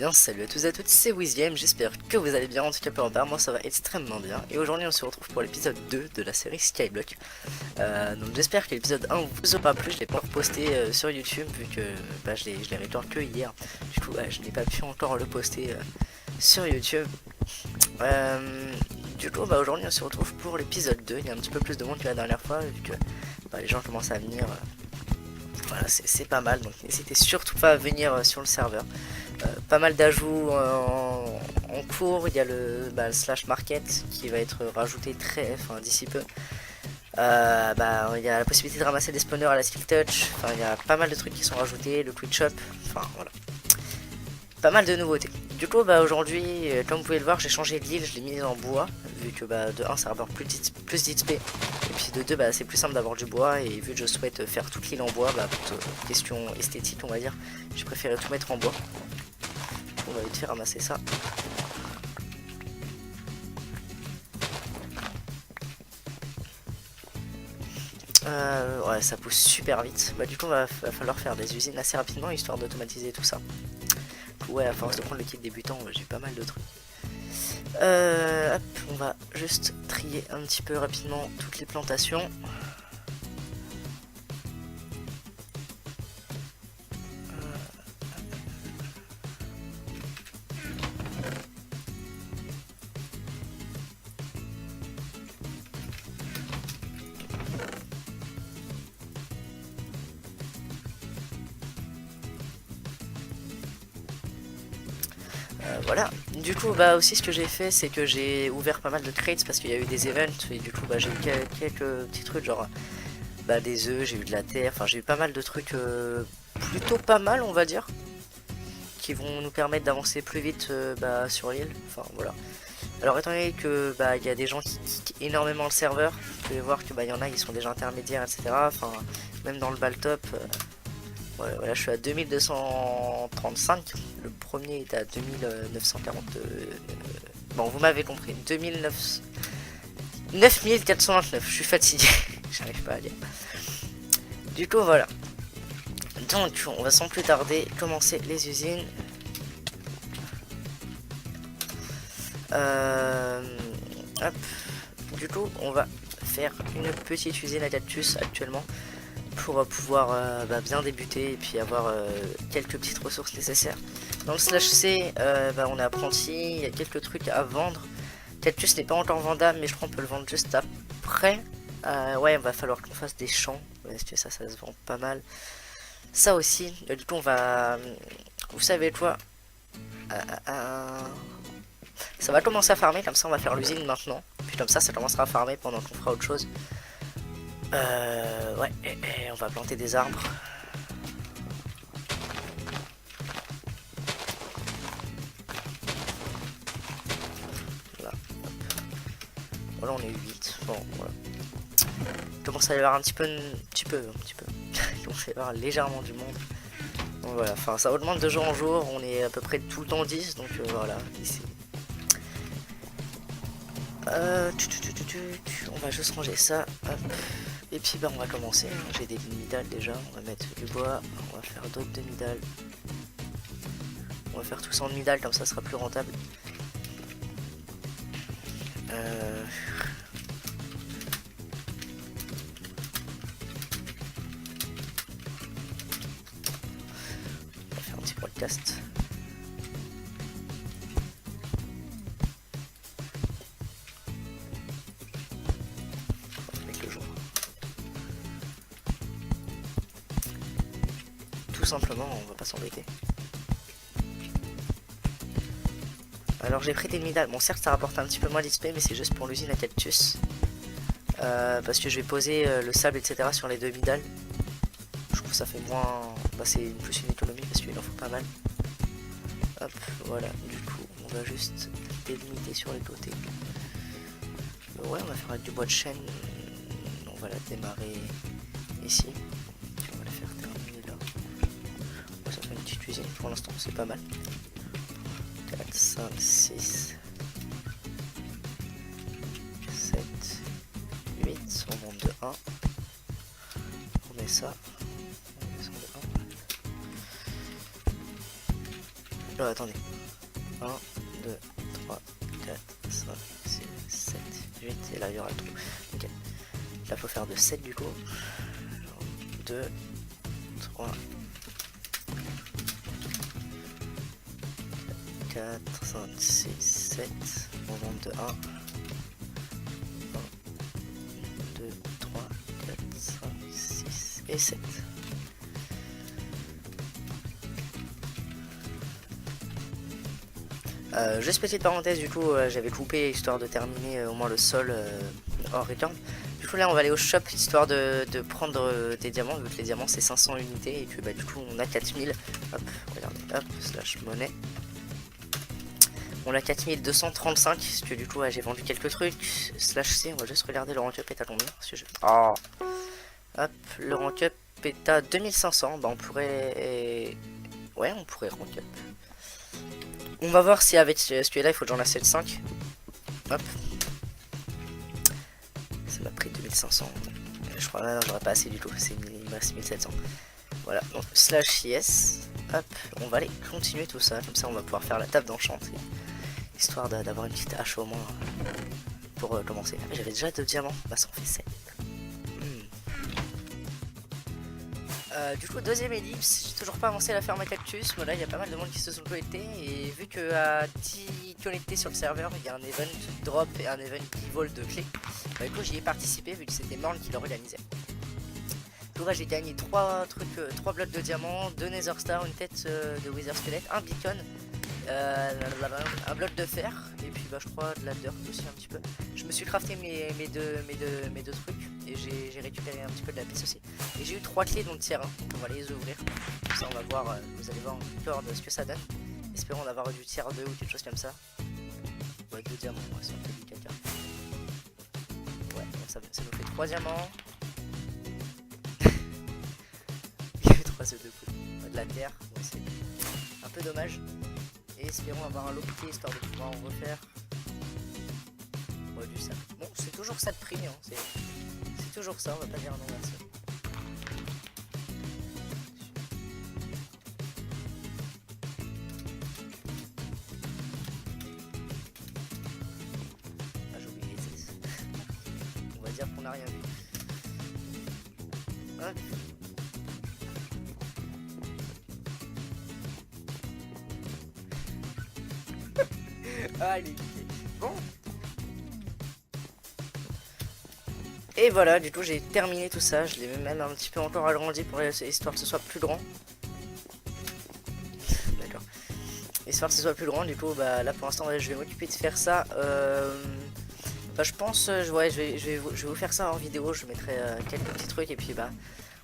bien, salut à tous et à toutes, c'est WizGame, j'espère que vous allez bien, en tout cas pour moi ça va extrêmement bien. Et aujourd'hui on se retrouve pour l'épisode 2 de la série Skyblock. Donc j'espère que l'épisode 1 vous aura plu, je l'ai pas encore posté sur YouTube vu que je l'ai réglé que hier. Du coup je n'ai pas pu encore le poster sur YouTube. Du coup aujourd'hui on se retrouve pour l'épisode 2, il y a un petit peu plus de monde que la dernière fois vu que les gens commencent à venir. Voilà, c'est pas mal, donc n'hésitez surtout pas à venir sur le serveur. Pas mal d'ajouts en cours, il y a le slash market qui va être rajouté d'ici peu. Il y a la possibilité de ramasser des spawners à la skill touch, il y a pas mal de trucs qui sont rajoutés, le quick shop, voilà. Pas mal de nouveautés. Du coup aujourd'hui, comme vous pouvez le voir, j'ai changé de l'île, je l'ai mise en bois, vu que de 1 ça rapporte plus d'XP, et puis de 2 c'est plus simple d'avoir du bois, et vu que je souhaite faire toute l'île en bois, pour question esthétique on va dire, j'ai préféré tout mettre en bois. On va vite faire ramasser ça. Ouais, ça pousse super vite. Du coup, va falloir faire des usines assez rapidement histoire d'automatiser tout ça. Ouais, à force de prendre le kit débutant, j'ai pas mal de trucs. Hop, on va juste trier un petit peu rapidement toutes les plantations. Voilà, du coup aussi ce que j'ai fait c'est que j'ai ouvert pas mal de crates parce qu'il y a eu des events et du coup j'ai eu quelques petits trucs genre des œufs, j'ai eu de la terre, j'ai eu pas mal de trucs plutôt pas mal on va dire, qui vont nous permettre d'avancer plus vite sur l'île, voilà. Alors étant donné que il y a des gens qui kickent énormément le serveur, vous pouvez voir que y en a qui sont déjà intermédiaires etc, même dans le baltop. Voilà, je suis à 2235, le premier est à 2940, bon vous m'avez compris, 9429, je suis fatigué, j'arrive pas à lire. Du coup voilà, donc on va sans plus tarder commencer les usines. Hop. Du coup on va faire une petite usine à cactus actuellement, pour pouvoir bien débuter et puis avoir quelques petites ressources nécessaires. Dans le slash C, on est apprenti, il y a quelques trucs à vendre. Cactus n'est pas encore vendable, mais je crois qu'on peut le vendre juste après. Ouais, il va falloir qu'on fasse des champs, parce que ça se vend pas mal. Ça aussi, du coup on va... Vous savez quoi, ça va commencer à farmer, comme ça on va faire l'usine maintenant. Puis comme ça commencera à farmer pendant qu'on fera autre chose. Ouais, et on va planter des arbres. Voilà. Voilà, on est 8. Bon, voilà. Il commence à y avoir un petit peu. Il commence à y avoir légèrement du monde. Donc voilà, ça augmente de jour en jour. On est à peu près tout le temps 10, donc voilà, ici. On va juste ranger ça. Hop. Et puis on va commencer, j'ai des demi-dalles déjà, on va mettre du bois, on va faire d'autres demi-dalles. On va faire tout ça en demi-dalles, comme ça sera plus rentable. On va faire un petit podcast. Tout simplement, on va pas s'embêter. Alors j'ai pris des demi-dalles. Bon, certes ça rapporte un petit peu moins d'XP, mais c'est juste pour l'usine à cactus, parce que je vais poser le sable etc sur les demi-dalles. Je trouve que ça fait moins... c'est plus une économie parce qu'il en faut pas mal. Hop, voilà, du coup on va juste délimiter sur les côtés. Ouais, on va faire avec du bois de chêne. On va la démarrer ici. On va la faire terminer là. Ça fait une petite cuisine pour l'instant, c'est pas mal. 4, 5, 6, 7, 8, on monte de 1. On met ça. On descend de 1. Attendez. 2, 3, 4, 5, 6, 7, 8. Et là il y aura le trou. Ok. Là faut faire de 7 du coup. 2, 3, 4, 5, 6, 7. On monte de 1. 1, 2, 3, 4, 5, 6 et 7. Juste petite parenthèse, du coup j'avais coupé histoire de terminer au moins le sol hors return. Du coup là on va aller au shop histoire de prendre des diamants, vu que les diamants c'est 500 unités et que bah du coup on a 4000. Hop, regardez, hop, slash monnaie. On a 4235, parce que du coup j'ai vendu quelques trucs. Slash C, on va juste regarder le rank up est à combien parce que je... Oh. Hop, le rank up est à 2500, bah on pourrait... Ouais, on pourrait rank up. On va voir si avec ce que là il faut que j'en achète 5. Hop. Ça m'a pris 2500. Je crois que j'aurais pas assez du tout. Il me reste 1700. Voilà. Donc slash yes. Hop. On va aller continuer tout ça. Comme ça on va pouvoir faire la table d'enchanter. Histoire d'avoir une petite hache au moins. Pour commencer. J'avais déjà 2 diamants. Bah ça en fait 7. Du coup deuxième ellipse, j'ai toujours pas avancé à la ferme à cactus, mais là il y a pas mal de monde qui se sont connectés et vu que à 10 connectés sur le serveur il y a un event drop et un event qui vole de clés, bah, du coup j'y ai participé vu que c'était Morn qui l'organisait. Du coup j'ai gagné 3 trucs, 3 blocs de diamants, 2 nether stars, une tête de wither squelette, un beacon, un bloc de fer et puis bah je crois de la dirt aussi un petit peu. Je me suis crafté mes deux trucs et j'ai récupéré un petit peu de la piste aussi. Et j'ai eu 3 clés dans le tiers 1, donc on va les ouvrir. Comme ça on va voir, vous allez voir encore de ce que ça donne. Espérons d'avoir du tiers 2 ou quelque chose comme ça. Ouais, 2 diamants, ouais, si on fait du caca. Ouais, bon, ça nous fait 3 diamants. Il y avait 3 œufs de poule. De la terre, ouais, c'est un peu dommage. Et espérons avoir un lot de clés histoire de pouvoir en refaire. Ouais, du ça. Bon, c'est toujours ça de prix, hein. C'est toujours ça, on va pas dire non merci. Ah, j'ai oublié les 6. On va dire qu'on n'a rien vu. Hop. Ah, il est bon. Et voilà, du coup j'ai terminé tout ça. Je l'ai même un petit peu encore agrandi pour histoire que ce soit plus grand. D'accord. Histoire que ce soit plus grand, du coup bah là pour l'instant je vais m'occuper de faire ça. Bah, je pense, ouais, je vais vous faire ça en vidéo. Je mettrai quelques petits trucs et puis bah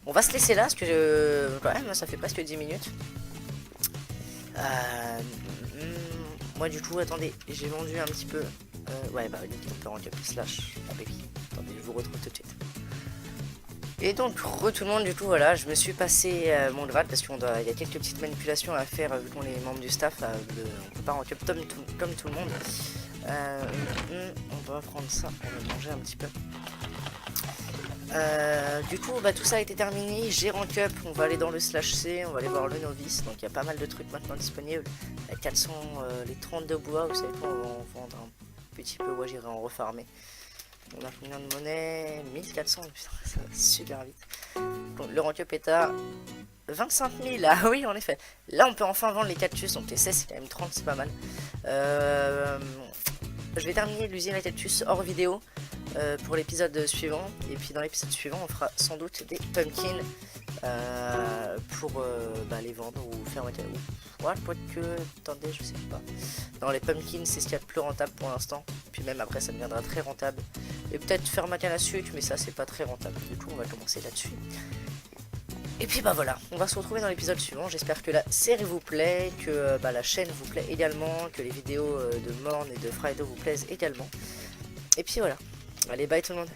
on va se laisser là parce que quand même ça fait presque 10 minutes. Moi du coup attendez, j'ai vendu un petit peu. Ouais bah on peut rendre slash baby. Attendez, je vous retrouve tout de suite. Et donc tout le monde, du coup voilà, je me suis passé mon grade parce qu'il y a quelques petites manipulations à faire vu qu'on est membre du staff. On peut pas rendre up comme tout le monde. On va prendre ça, on va manger un petit peu. Du coup bah tout ça a été terminé, j'ai rank up, on va aller dans le slash C, on va aller voir le novice, donc il y a pas mal de trucs maintenant disponibles. Les 400, les 32 bois, vous savez quoi, on va en vendre un petit peu, ouais j'irai en refarmer. On a combien de monnaie? 1400, putain ça va super vite. Donc, le rank up est à 25 000, ah oui en effet. Là on peut enfin vendre les cactus, donc les 16 c'est quand même 30, c'est pas mal. Je vais terminer l'usine à cactus hors vidéo pour l'épisode suivant. Et puis dans l'épisode suivant, on fera sans doute des pumpkins pour bah, les vendre ou faire un cadeau. Ouais, quoique, attendez, je sais pas. Non, les pumpkins, c'est ce qu'il y a de plus rentable pour l'instant. Puis même après, ça deviendra très rentable. Et peut-être faire ma canne à sucre, mais ça, c'est pas très rentable. Du coup, on va commencer là-dessus. Et puis bah voilà, on va se retrouver dans l'épisode suivant. J'espère que la série vous plaît, que bah, la chaîne vous plaît également, que les vidéos de Morn et de Friday vous plaisent également. Et puis voilà, allez bye tout le monde.